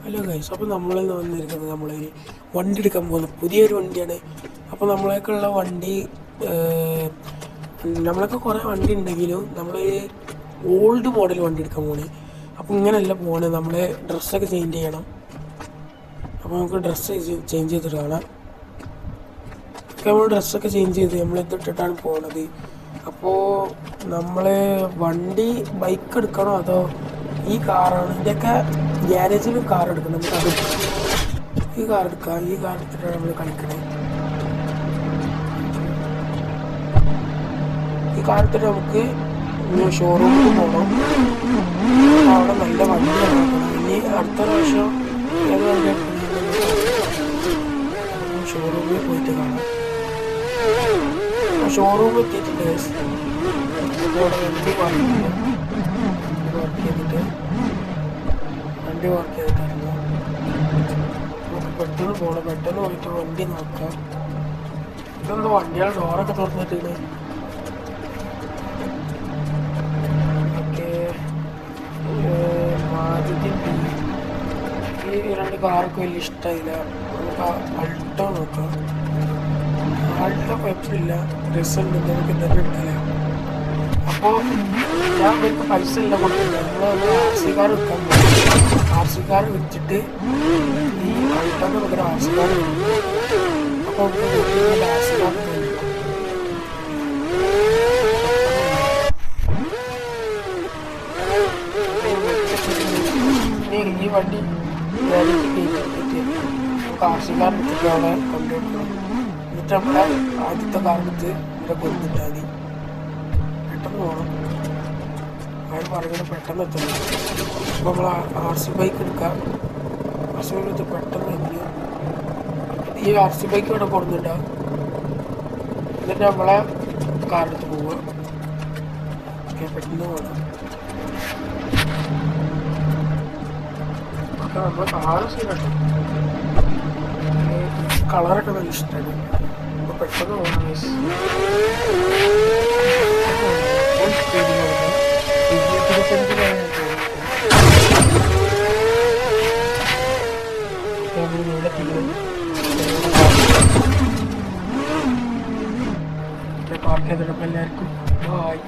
Hello guys, അപ്പോൾ നമ്മളിന്ന് വന്നിരിക്കുന്നത് നമ്മളൊരു വണ്ടി എടുക്കാൻ പോകുന്നത് പുതിയൊരു വണ്ടിയാണ്. അപ്പോൾ നമ്മളേക്കുള്ള വണ്ടി നമ്മളൊക്കെ കുറേ വണ്ടി ഉണ്ടെങ്കിലും നമ്മളൊരു ഓൾഡ് മോഡൽ വണ്ടി എടുക്കാൻ പോകണേ. അപ്പോൾ ഇങ്ങനെയല്ല പോകണേ, നമ്മൾ ഡ്രസ്സൊക്കെ ചേഞ്ച് ചെയ്യണം. അപ്പോൾ നമുക്ക് ഡ്രസ്സ് ചേഞ്ച് ചെയ്തിട്ട് കാണാം. നമ്മൾ ഡ്രസ്സൊക്കെ ചേഞ്ച് ചെയ്ത് നമ്മൾ ഇതിട്ടിട്ടാണ് പോകുന്നത്. അപ്പോൾ നമ്മൾ വണ്ടി ബൈക്ക് എടുക്കണോ അതോ ഈ കാറാണ്? ഇതിൻ്റെയൊക്കെ ഗ്യാരേജിൽ കാർ എടുക്കണം. നമുക്ക് അത് ഈ കാർ എടുക്കാം. ഈ കാർ എടുത്തിട്ടാണ് നമ്മൾ കളിക്കണേ. ഈ കാർ എടുത്തിട്ട് നമുക്ക് ഷോറൂമിൽ പോകണം. അവിടെ നല്ല വണ്ടി നോക്കണം. ഇനി അടുത്ത പ്രാവശ്യം ഏത് വണ്ടി ഷോറൂമിൽ പോയിട്ട് കാണാം. ഷോറൂമിൽ എത്തിയിട്ടുണ്ട്. വണ്ടി വർക്ക് ചെയ്തിട്ടായിരുന്നു. നമുക്ക് പെട്ടെന്ന് പോകണം. പെട്ടെന്ന് പോയിട്ട് വണ്ടി നോക്കാം. ഇതെന്താ വണ്ടിയുടെ ഡോറൊക്കെ തുറന്നിട്ടുണ്ട്. ഓക്കെ, മാരുതി ഈ രണ്ട് കാറൊക്കെ വലിയ ഇഷ്ടമായില്ല. നമുക്ക് ആൾട്ടോ നോക്കാം. ആൾട്ടോ കുഴപ്പമില്ല, രസമുണ്ട്. നമുക്ക് എന്തെങ്കിലും എടുക്കാല്ലേ. അപ്പോൾ ഞാൻ എനിക്ക് പൈസ ഇല്ല കൊടുത്തില്ല. നമ്മൾ RC കാർ എടുക്കാൻ പോകും. RC കാർ വെച്ചിട്ട് ഈ ആൾട്ടോൻ്റെ പകരം RC കാർ അപ്പോൾ നമുക്ക് RC കാർ ഈ വണ്ടി നമുക്ക് RC കാർ വെച്ചിട്ട് അവിടെ കൊണ്ടുവരണം. എന്നിട്ട് നമ്മളെ ആദ്യത്തെ കാർ എടുത്ത് ഇവിടെ കൊണ്ടിട്ടാൽ മതി. പെട്ടെന്ന് പോകണം. അയാൾ പറയുന്നത് പെട്ടെന്ന് എത്തണം. അപ്പോൾ നമ്മൾ RC ബൈക്ക് എടുക്കാം. RC ബൈക്ക് എടുത്ത് പെട്ടെന്ന് എത്തി ഈ RC ബൈക്ക് ഇവിടെ കൊടുക്കുന്നുണ്ടാവും. എന്നിട്ട് നമ്മളെ കാറെടുത്ത് പോവുക. ഓക്കെ, പെട്ടെന്ന് പോകണം. അപ്പോൾ നമ്മൾ കാറ് സീനാട്ടോ. കളറൊക്കെ നല്ല ഇഷ്ടമാണ്. അപ്പോൾ പെട്ടെന്ന് പോകണം. പാർക്ക് ചെയ്തിട്ടപ്പോൾ എല്ലാവർക്കും ബായ്.